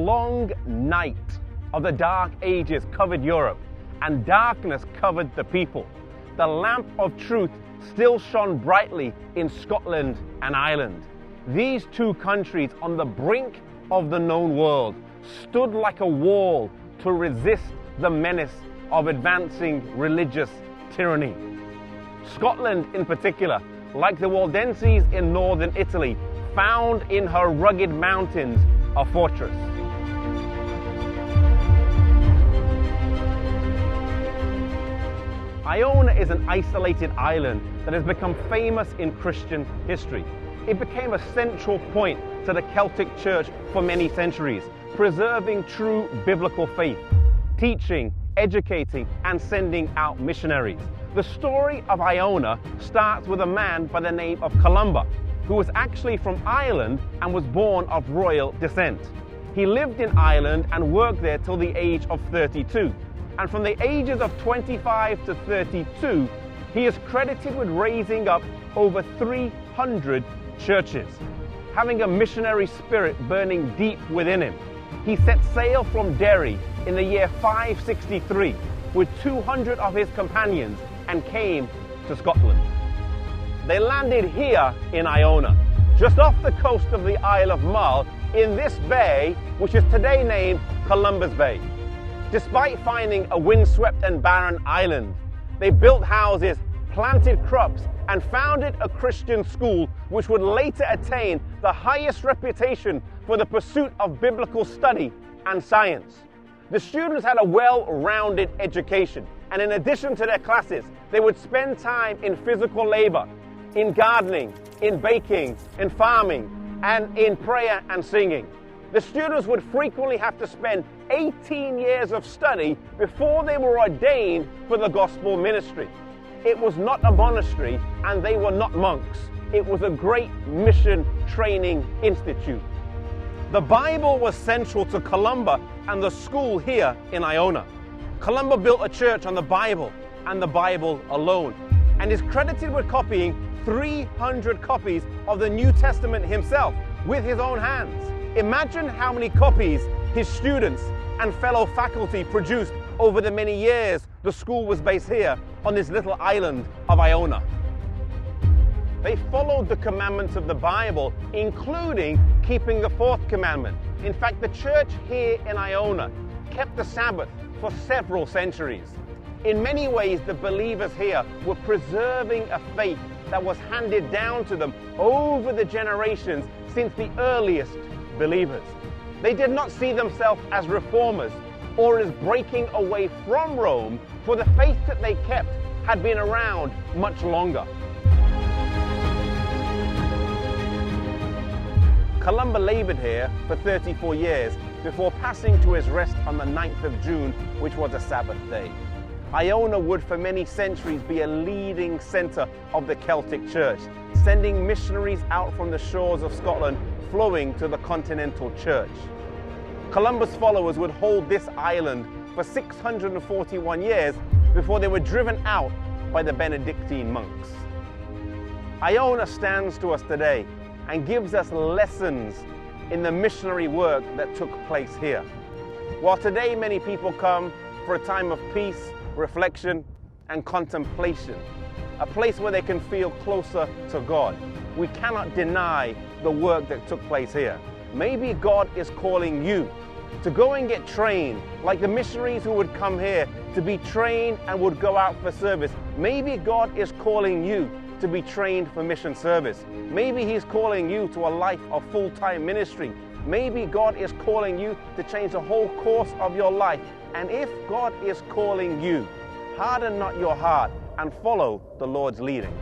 long night of the Dark Ages covered Europe, and darkness covered the people, the lamp of truth still shone brightly in Scotland and Ireland. These two countries on the brink of the known world stood like a wall to resist the menace of advancing religious tyranny. Scotland in particular, like the Waldenses in northern Italy, found in her rugged mountains a fortress. Iona is an isolated island that has become famous in Christian history. It became a central point to the Celtic Church for many centuries, preserving true biblical faith, teaching, educating, and sending out missionaries. The story of Iona starts with a man by the name of Columba, who was actually from Ireland and was born of royal descent. He lived in Ireland and worked there till the age of 32. And from the ages of 25 to 32, he is credited with raising up over 300 churches. Having a missionary spirit burning deep within him, he set sail from Derry in the year 563 with 200 of his companions and came to Scotland. They landed here in Iona, just off the coast of the Isle of Mull, in this bay, which is today named Columbus Bay. Despite finding a windswept and barren island, they built houses, planted crops, and founded a Christian school which would later attain the highest reputation for the pursuit of biblical study and science. The students had a well-rounded education, and in addition to their classes, they would spend time in physical labor, in gardening, in baking, in farming, and in prayer and singing. The students would frequently have to spend 18 years of study before they were ordained for the gospel ministry. It was not a monastery and they were not monks. It was a great mission training institute. The Bible was central to Columba and the school here in Iona. Columba built a church on the Bible and the Bible alone, and is credited with copying 300 copies of the New Testament himself with his own hands. Imagine how many copies his students and fellow faculty produced over the many years the school was based here on this little island of Iona. They followed the commandments of the Bible, including keeping the fourth commandment. In fact, the church here in Iona kept the Sabbath for several centuries. In many ways, the believers here were preserving a faith that was handed down to them over the generations since the earliest believers. They did not see themselves as reformers or as breaking away from Rome, for the faith that they kept had been around much longer. Columba labored here for 34 years before passing to his rest on the 9th of June, which was a Sabbath day. Iona would for many centuries be a leading center of the Celtic Church, sending missionaries out from the shores of Scotland flowing to the continental church. Columbus' followers would hold this island for 641 years before they were driven out by the Benedictine monks. Iona stands to us today and gives us lessons in the missionary work that took place here. While today many people come for a time of peace, reflection, and contemplation, a place where they can feel closer to God, we cannot deny the work that took place here. Maybe God is calling you to go and get trained, like the missionaries who would come here to be trained and would go out for service. Maybe God is calling you to be trained for mission service. Maybe He's calling you to a life of full-time ministry. Maybe God is calling you to change the whole course of your life. And if God is calling you, harden not your heart and follow the Lord's leading.